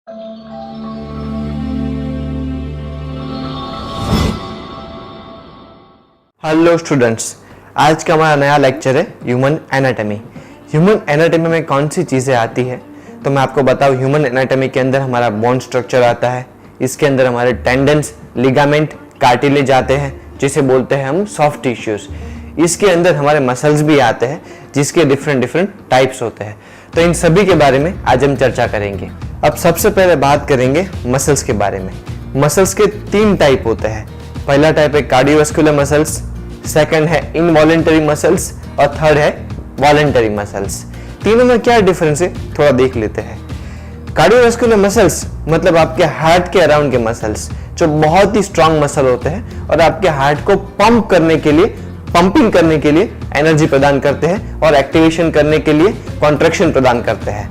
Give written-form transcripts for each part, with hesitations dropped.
Hello students, आज का हमारा नया लेक्चर है ह्यूमन एनाटॉमी। ह्यूमन एनाटॉमी में कौन सी चीज़ें आती है तो मैं आपको बताऊँ। ह्यूमन एनाटॉमी के अंदर हमारा बोन स्ट्रक्चर आता है, इसके अंदर हमारे टेंडन्स, लिगामेंट, कार्टिलेज आते हैं जिसे बोलते हैं हम सॉफ्ट टिश्यूज। इसके अंदर हमारे मसल्स भी आते हैं जिसके डिफरेंट टाइप्स होते हैं। तो इन सभी के बारे में आज हम चर्चा करेंगे। अब सबसे पहले बात करेंगे मसल्स के बारे में। मसल्स के 3 टाइप होते हैं। पहला टाइप है कार्डियोवास्कुलर मसल्स, सेकंड है इनवॉलेंटरी मसल्स और थर्ड है वॉलेंटरी मसल्स। तीनों में क्या डिफरेंस है थोड़ा देख लेते हैं। कार्डियोवास्कुलर मसल्स मतलब आपके हार्ट के अराउंड के मसल्स जो बहुत ही स्ट्रांग मसल होते हैं और आपके हार्ट को पंप करने के लिए, पंपिंग करने के लिए एनर्जी प्रदान करते हैं और एक्टिवेशन करने के लिए कॉन्ट्रैक्शन प्रदान करते हैं।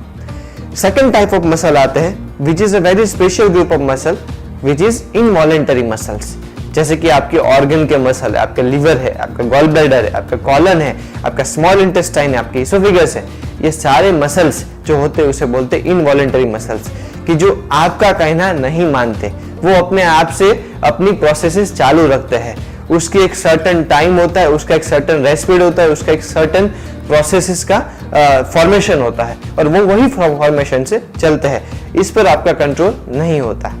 सेकंड टाइप ऑफ मसल आते हैं which is a very special group of muscle which is involuntary muscles. जैसे कि आपके ऑर्गन के मसल है, आपका लिवर है, आपका गॉल ब्लैडर है, आपका कॉलन है, आपका स्मॉल इंटेस्टाइन है, आपके इसोफेगस है। ये सारे मसल्स जो होते हैं उसे बोलते हैं इनवॉलेंटरी मसल्स, कि जो आपका कहना नहीं मानते, वो अपने आप से अपनी प्रोसेसेस चालू रखते हैं। उसकी एक सर्टेन टाइम होता है, उसका एक सर्टेन रेस्ट पीरियड होता है, उसका एक सर्टेन प्रोसेसेस का फॉर्मेशन होता है और वो वही फॉर्मेशन से चलते हैं। इस पर आपका कंट्रोल नहीं होता।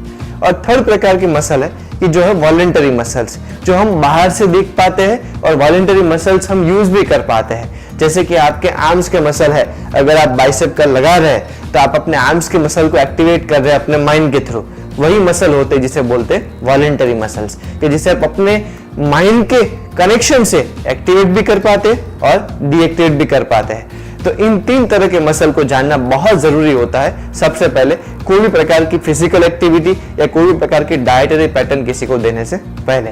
और थर्ड प्रकार की मसल है कि जो है वॉलेंटरी मसल्स, जो हम बाहर से देख पाते हैं और वॉलेंटरी मसल्स हम यूज भी कर पाते हैं। जैसे कि आपके आर्म्स के मसल है, अगर आप बाइसेप कर लगा रहे हैं तो आप अपने आर्म्स के मसल को एक्टिवेट कर रहे हैं अपने माइंड के थ्रू। वही मसल होते हैं जिसे बोलते हैं वॉलेंटरी मसल्स, कि जिसे आप अपने माइंड के कनेक्शन से एक्टिवेट भी कर पाते हैं और डीएक्टिवेट भी कर पाते हैं। तो इन 3 तरह के मसल को जानना बहुत जरूरी होता है। सबसे पहले कोई भी प्रकार की फिजिकल एक्टिविटी या कोई भी प्रकार की डाइटरी पैटर्न किसी को देने से पहले।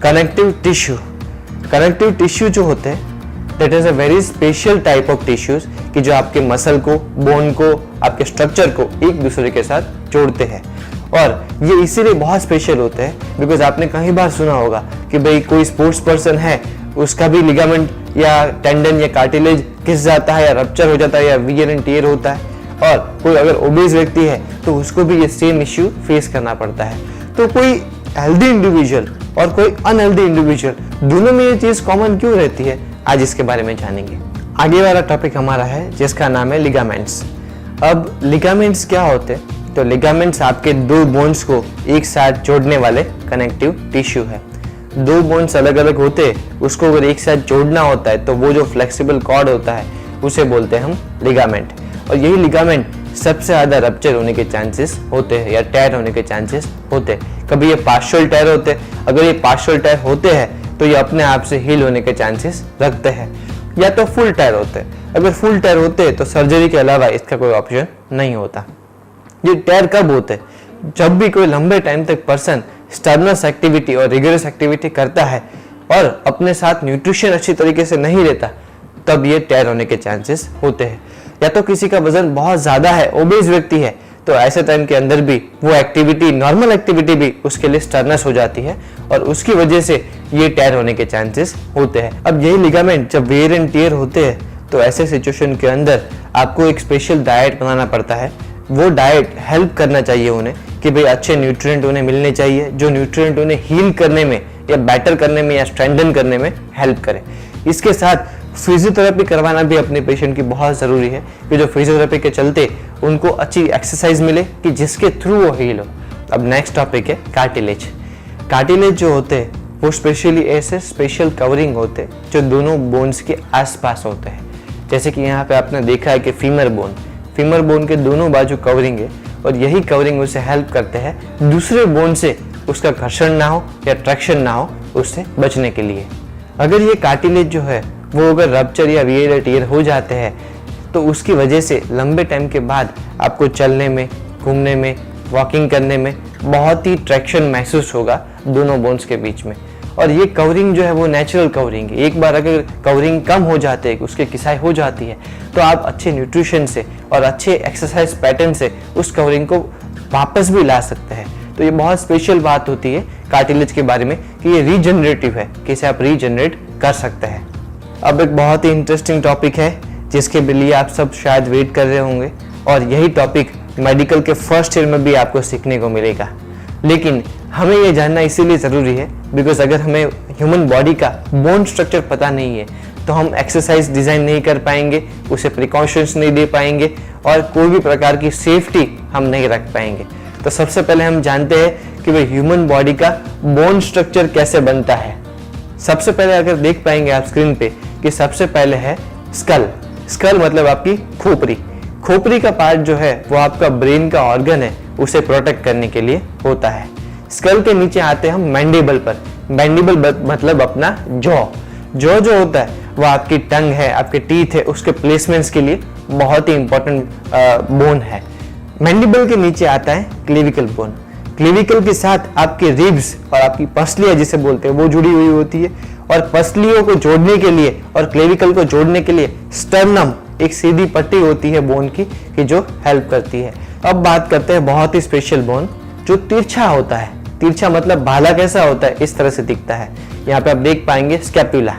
कनेक्टिव टिश्यू, कनेक्टिव टिश्यू जो होते हैं that is a very special type of tissues कि जो आपके मसल को, बोन को, आपके स्ट्रक्चर को एक दूसरे के साथ जोड़ते हैं। और ये इसीलिए बहुत स्पेशल होते हैं बिकॉज आपने कई बार सुना होगा कि भाई कोई स्पोर्ट्स पर्सन है, उसका भी लिगामेंट या टेंडन या कार्टिलेज घिस जाता है या रप्चर हो जाता है या वियर एंड टियर होता है, और कोई अगर ओबेस व्यक्ति है तो उसको भी ये सेम इश्यू फेस करना पड़ता है। तो कोई हेल्दी इंडिविजुअल और कोई अनहेल्दी इंडिविजुअल, दोनों में ये चीज कॉमन क्यों रहती है, आज इसके बारे में जानेंगे। आगे वाला टॉपिक हमारा है जिसका नाम है लिगामेंट्स। अब लिगामेंट्स क्या होते हैं? तो लिगामेंट्स आपके 2 बोन्स को एक साथ जोड़ने वाले कनेक्टिव टिश्यू है। 2 बोन्स अलग अलग होते हैं, उसको अगर एक साथ जोड़ना होता है तो वो जो फ्लेक्सिबल कॉर्ड होता है उसे बोलते हैं हम लिगामेंट। और यही लिगामेंट सबसे ज़्यादा रप्चर होने के चांसेस होते हैं या टेयर होने के चांसेस होते हैं। कभी ये पार्शियल टेयर होते हैं, अगर ये पार्शियल टेयर होते हैं तो ये अपने आप से हील होने के चांसेस रखते हैं, या तो फुल टेयर होते हैं। अगर फुल टेयर होते हैं तो सर्जरी के अलावा इसका कोई ऑप्शन नहीं होता। ये टेयर कब होते हैं? जब भी कोई लंबे टाइम तक पर्सन स्टर्नस एक्टिविटी और रिगरस एक्टिविटी करता है और अपने साथ न्यूट्रिशन अच्छी तरीके से नहीं लेता, तब ये टेयर होने के चांसेस होते हैं। या तो किसी का वजन बहुत ज्यादा है, ओबेस व्यक्ति है, तो ऐसे टाइम के अंदर भी वो एक्टिविटी, नॉर्मल एक्टिविटी भी उसके लिए स्टर्नस हो जाती है और उसकी वजह से ये टेयर होने के चांसेस होते हैं। अब यही लिगामेंट जब वेयर एंड टियर होते हैं तो ऐसे सिचुएशन के अंदर आपको एक स्पेशल डाइट बनाना पड़ता है। वो डाइट हेल्प करना चाहिए उन्हें कि भाई अच्छे न्यूट्रिएंट उन्हें मिलने चाहिए, जो न्यूट्रिएंट उन्हें हील करने में या बेटर करने में या स्ट्रेंथन करने में हेल्प करे। इसके साथ फिजियोथेरेपी करवाना भी अपने पेशेंट की बहुत ज़रूरी है कि जो फिजियोथेरेपी के चलते उनको अच्छी एक्सरसाइज मिले कि जिसके थ्रू वो हील हो। अब नेक्स्ट टॉपिक है कार्टिलेज। कार्टिलेज जो होते हैं वो स्पेशली ऐसे स्पेशल कवरिंग होते हैं जो दोनों बोन्स के आसपास होते हैं। जैसे कि यहाँ पे आपने देखा है कि फीमर बोन के दोनों बाजू कवरिंग है और यही कवरिंग उसे हेल्प करते हैं दूसरे बोन से उसका घर्षण ना हो या ट्रैक्शन ना हो उससे बचने के लिए। अगर ये कार्टिलेज जो है वो अगर रप्चर या वियर या टियर हो जाते हैं तो उसकी वजह से लंबे टाइम के बाद आपको चलने में, घूमने में, वॉकिंग करने में बहुत ही ट्रैक्शन महसूस होगा दोनों बोन्स के बीच में। और ये कवरिंग जो है वो नेचुरल कवरिंग है। एक बार अगर कवरिंग कम हो जाते है, उसकी किसाई हो जाती है, तो आप अच्छे न्यूट्रिशन से और अच्छे एक्सरसाइज पैटर्न से उस कवरिंग को वापस भी ला सकते हैं। तो ये बहुत स्पेशल बात होती है कार्टिलेज के बारे में कि ये रीजनरेटिव है, कि इसे आप रीजनरेट कर सकते हैं। अब एक बहुत ही इंटरेस्टिंग टॉपिक है जिसके लिए आप सब शायद वेट कर रहे होंगे, और यही टॉपिक मेडिकल के फर्स्ट ईयर में भी आपको सीखने को मिलेगा। लेकिन हमें ये जानना इसीलिए ज़रूरी है बिकॉज अगर हमें ह्यूमन बॉडी का बोन स्ट्रक्चर पता नहीं है तो हम एक्सरसाइज डिज़ाइन नहीं कर पाएंगे, उसे प्रिकॉशंस नहीं दे पाएंगे और कोई भी प्रकार की सेफ्टी हम नहीं रख पाएंगे। तो सबसे पहले हम जानते हैं कि भाई ह्यूमन बॉडी का बोन स्ट्रक्चर कैसे बनता है। सबसे पहले अगर देख पाएंगे आप स्क्रीन पे कि सबसे पहले है स्कल। स्कल मतलब आपकी खोपड़ी। खोपड़ी का पार्ट जो है वो आपका ब्रेन का ऑर्गन है, उसे प्रोटेक्ट करने के लिए होता है। स्कल के नीचे आते हैं हम मैंडिबल पर। मैंडिबल मतलब अपना जॉ। जॉ जो होता है वो आपकी टंग है, आपके टीथ है, उसके प्लेसमेंट्स के लिए बहुत ही इंपॉर्टेंट बोन है। मैंडिबल के नीचे आता है क्लेविकल बोन। क्लेविकल के साथ आपके रिब्स और आपकी पसलियां जिसे बोलते हैं वो जुड़ी हुई होती है और पसलियों को जोड़ने के लिए और क्लेविकल को जोड़ने के लिए स्टर्नम एक सीधी पट्टी होती है बोन की कि जो हेल्प करती है। अब बात करते हैं बहुत ही स्पेशल बोन जो तिरछा होता है। तिरछा मतलब भाला कैसा होता है, इस तरह से दिखता है। यहाँ पे आप देख पाएंगे स्कैपुला।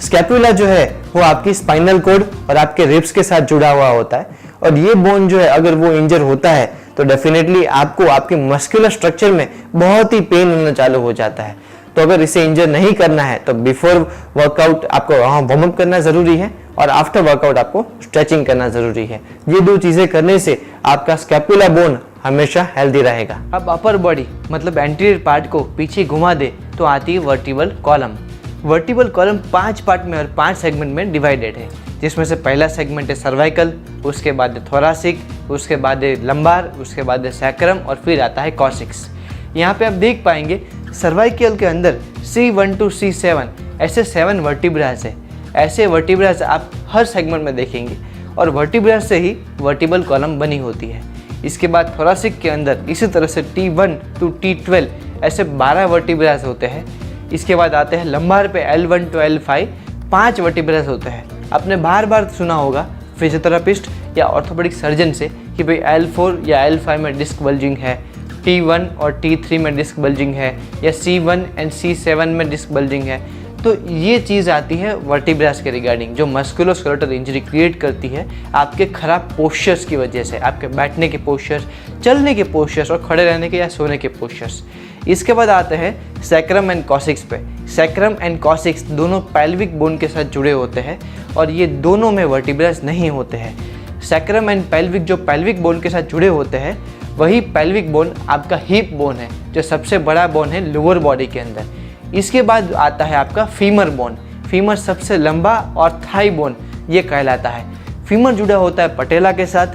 स्कैपुला जो है वो आपकी स्पाइनल कॉर्ड और आपके रिब्स के साथ जुड़ा हुआ होता है और ये बोन जो है अगर वो इंजर होता है तो डेफिनेटली आपको आपके मस्कुलर स्ट्रक्चर में बहुत ही पेन होना चालू हो जाता है। तो अगर इसे इंजर नहीं करना है तो बिफोर वर्कआउट आपको वार्म अप करना जरूरी है और आफ्टर वर्कआउट आपको स्ट्रेचिंग करना जरूरी है। ये दो चीजें करने से आपका स्कैपुला बोन हमेशा हेल्दी रहेगा। अब अपर बॉडी मतलब एंटीरियर पार्ट को पीछे घुमा दे तो आती है vertebral column. Vertebral column 5 part में और 5 सेगमेंट में डिवाइडेड है, जिसमें से पहला सेगमेंट है सर्वाइकल, उसके बाद है थोरासिक, उसके बाद है लंबार, उसके बाद है सैक्रम और फिर आता है कॉसिक्स। यहाँ पे आप देख पाएंगे सर्वाइकल के अंदर C1 to C7 ऐसे 7 वर्टिब्रास है। ऐसे वर्टिब्रास आप हर सेगमेंट में देखेंगे और वर्टिब्रास से ही वर्टिबल कॉलम बनी होती है। इसके बाद थोरासिक के अंदर इसी तरह से T1 to T12 ऐसे 12 वर्टिब्रास होते हैं। इसके बाद आते हैं लंबार पे L1 to L5 5 वर्टिब्रास होते हैं। आपने बार बार सुना होगा फिजियोथेरापिस्ट या ऑर्थोपेडिक सर्जन से कि भाई L4 या L5 में डिस्क बल्जिंग है, T1 और T3 में डिस्क बल्जिंग है या C1 एंड C7 में डिस्क बल्जिंग है। तो ये चीज़ आती है वर्टिब्रास के रिगार्डिंग जो मस्कुलोस्केलेटल इंजरी क्रिएट करती है आपके खराब पोस्चर्स की वजह से, आपके बैठने के पोस्चर्स, चलने के पोस्चर्स और खड़े रहने के या सोने के पोस्चर्स। इसके बाद आते हैं सैक्रम एंड कॉसिक्स पे। सैक्रम एंड कॉसिक्स दोनों पैल्विक बोन के साथ जुड़े होते हैं और ये दोनों में वर्टिब्रास नहीं होते हैं। सैक्रम एंड पैल्विक जो पैल्विक बोन के साथ जुड़े होते हैं वही पैल्विक बोन आपका हिप बोन है जो सबसे बड़ा बोन है लोअर बॉडी के अंदर। इसके बाद आता है आपका फीमर बोन। फीमर सबसे लंबा और थाई बोन ये कहलाता है। फीमर जुड़ा होता है पटेला के साथ,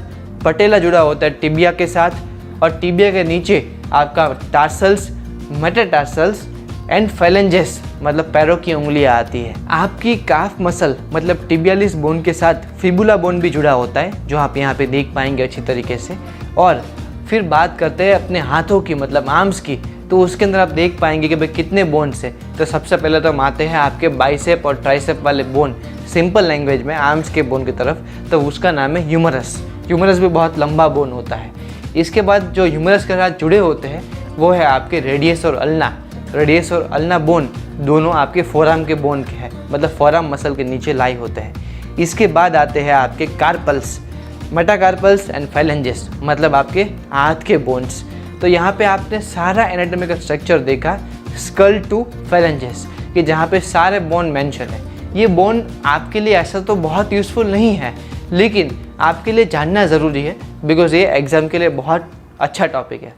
पटेला जुड़ा होता है टिबिया के साथ और टिबिया के नीचे आपका टार्सल्स, मेटाटार्सल्स एंड फेलेंजेस मतलब पैरों की उंगलियां आती है। आपकी काफ मसल मतलब टिबियालिस बोन के साथ फिबुला बोन भी जुड़ा होता है जो आप यहाँ पे देख पाएंगे अच्छी तरीके से। और फिर बात करते हैं अपने हाथों की मतलब आर्म्स की, तो उसके अंदर आप देख पाएंगे कि भाई कितने बोन्स है। तो सबसे पहले तो हम आते हैं आपके बाइसेप और ट्राइसेप वाले बोन, सिंपल लैंग्वेज में आर्म्स के बोन की तरफ, तो उसका नाम है ह्यूमरस। ह्यूमरस भी बहुत लंबा बोन होता है। इसके बाद जो ह्यूमरस के साथ जुड़े होते हैं वो है आपके रेडियस और अल्ना। रेडियस और अल्ना बोन दोनों आपके फोराम के बोन के हैं, मतलब फोराम मसल के नीचे लाई होते हैं। इसके बाद आते हैं आपके कार्पल्स, मेटाकार्पल्स एंड फेलेंजेस मतलब आपके हाथ के बोन्स। तो यहाँ पे आपने सारा एनाटॉमिकल स्ट्रक्चर देखा स्कल टू फेलेंजेस कि जहाँ पे सारे बोन मेंशन है। ये बोन आपके लिए ऐसा तो बहुत यूज़फुल नहीं है लेकिन आपके लिए जानना ज़रूरी है बिकॉज ये एग्ज़ाम के लिए बहुत अच्छा टॉपिक है।